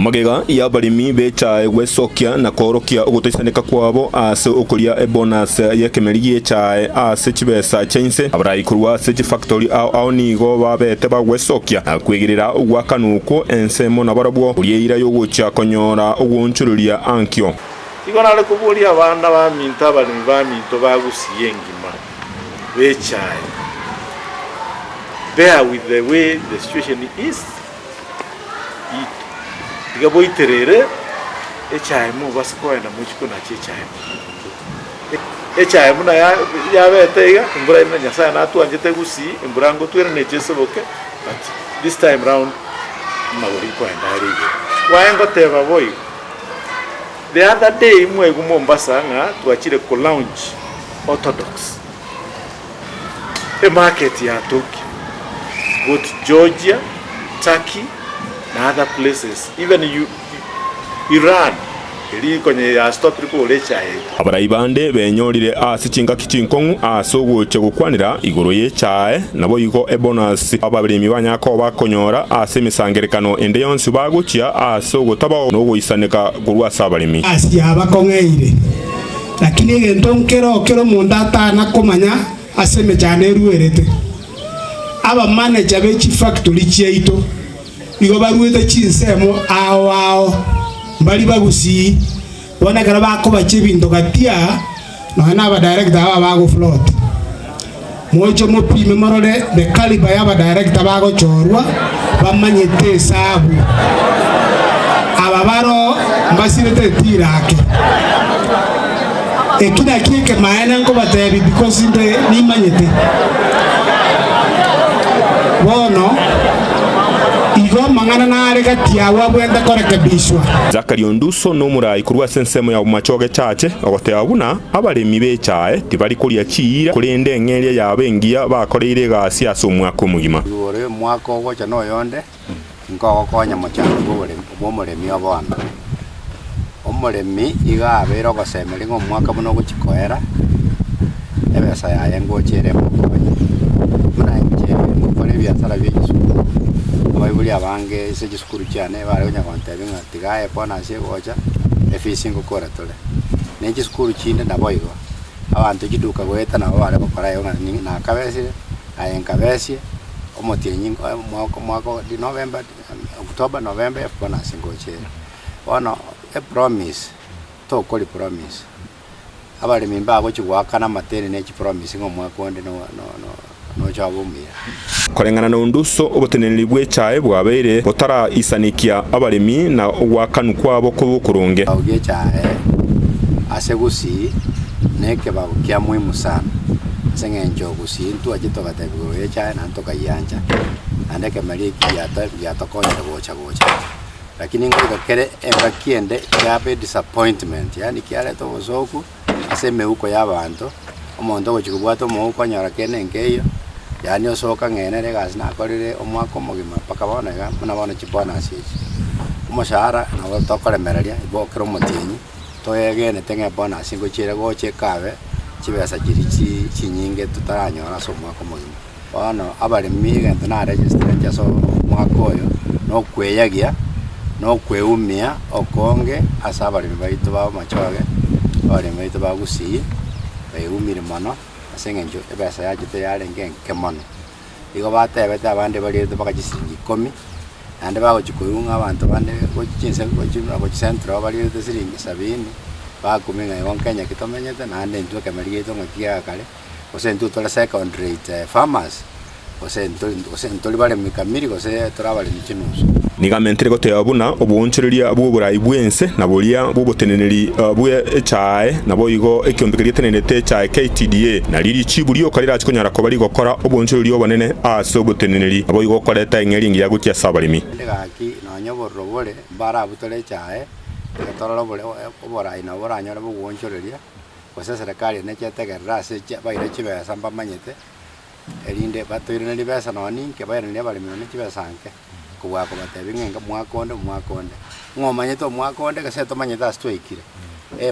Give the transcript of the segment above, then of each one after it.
amagega ya barimi bechae gwecokia na korokia ugutaisanika kwabo ase ukuria bonus ya kemeri gichae ase chibesa chainse abarai kurwa ase factory ao nigo babete bagwecokia na kwigirira ugwakanuko ensemo na barabwo uriira yo gucha konyora ugunchururia ankyo igona kuburia abana ba minta barimi ba minto bagusiyengima bechae. Bear with the way the situation is. Digabo iterere echae mu basikoenda muchiko na chechae. Echae muna ya betega imbura ina nyasa na atu anjete gusi imbura ngo twere ne jesoboke, but this time round mabori kwenda rige. Waengo teba boy. The other day mwe Mombasa nga tuachire ko lounge Orthodox. A market ya Tokyo, both Georgia, Turkey, and other places, even Iran. Abarai bande benyorire ase chingaki chinkongu ase ogocha gukwanira igoro yechae nabo igo bonus ababarimi banyako bakonyora ase misangerekano ende yonsi baguchia ase ogotaba no goisaneka gurwa sabarimi asi abakongeire lakini egento nkero munda atana komanya ase mechane ruerete aba manager bechi factory chiaito igo baruete chinsemo ao mbali bagusi bona gara bako bache bintu gatia no na ba director aba bago float mojo mo pime marole the caliber ya ba director bago chorwa bamanyete sabu aba baro mbasirete tirake ekina kike maana ngo batebi because inde ni manyete bono igo mangana na arega tiawa bwenda korekebishwa Zakari Onduso no murai kurwa sensemo ya machoge chache ogote abuna abarimi bechae tibari kuria chiira kurinde engeria ya bengia bakoreire gasi asomwako mugima ore mwako gocha no yonde ngo konya machango bo muremi abana omuremi iga abero gosemeri ngo mwaka muno guchikoera ebesa ya yengo chere muna nje ngokore biasara byesu abayibuli abange ise gisukuru cyane baronya kwantebinga tigaye pona se gocha efisi ngokora tole nengi sukuru kinde naboyigo abantu kiduka gweta nabo bare bakora yo na kabesi ayenkabesi omotienyi mwako di November October November pona singochera ono a promise to koli promise abali mimba go chigwakana matene ne chi promise ngo mwakonde no chabumia korengana na Onduso oboteneneri bwechae bwabeire botara isanikia abarimi na gwakanu kwabo kubukurunge ogechae asegusi neke babukia muhimu sana sengenjo gusi ntu ajitoka tabiro yechae na ntoka yanja andeke maliki ya tokonya gocha lakini ngoja kere embakiende yabe disappointment yani kiale to bozoku aseme uko yabantu omonto gochikubwato mo uko nyara kene ngeyo yani osoka ngenere gasina akorire omwako mugima paka bona ga muna bona chipona asiji umushahara na tokore meraria ibokero mutinyi to yegene tenge bona singo chire goche kabe chibesa chirichi chinyinge tutaranyora so mwako mugima bona abali mige ntana register jaso mwako yo no kweyagia no kweumia okonge asabali baitu ba machoge bali baitu ba gusi bayumire mano asengenjo ebesa yajite yarenge kemono igo batebeta abande bali bakagisingi 10 ande bago chikuyunga abantu bande gochinse go centro bali siringi 70 bakuminga yonkenya kitomenyete nande ntwe kamaligeto ngakia kale osentu tola secondary farmers osentu bali mikamiri gose torabali michinusu nigamentere gote abuna obunchereria bw'oburai bwense na buria bw'oboteneneri bwechae nabo igo ekiondekeria tenenete chae KTDA na riri chiburi okarira chikonyara ko bari gokora obunchereria obonene ase oboteneneri abo igo koreta engeringi ya gutia sabarimi ndegaki no nyoborro bore bara butole chae tororo bore oborai na boranyora bw'onchereria gose serikali ne chetegerera ase baire chibesa mbamanyete erinde batoire ne besa noni ke baire ne bari ne chibesa anke kuwa ko batebinga mwakonde ngomanye to mwakonde kase to manyeta stoikire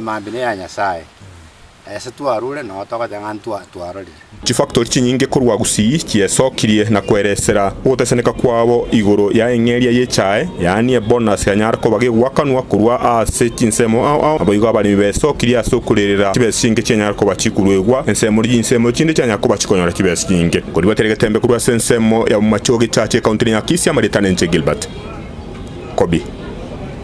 mambine ya nyasaye ese twarure no togotenga twarorire chifactory chinyingi kurwa Gusii chiesokirie na kweresera gutesaneka kwabo iguru ya eng'eria yechae yani ebonus ya nyarko bagigwakanwa kurwa ase chinsemo ao aboigo abari besokirie ase okurerera chibesi chingi chenyarko bachikurwegwa ensemo ry'insemo chindi chanyako bachikonyora chibesi chingi kuri baterege tembe kurwa sensemo ya machogi chache county ya Kisii amaritane nche Gilbert Kobi.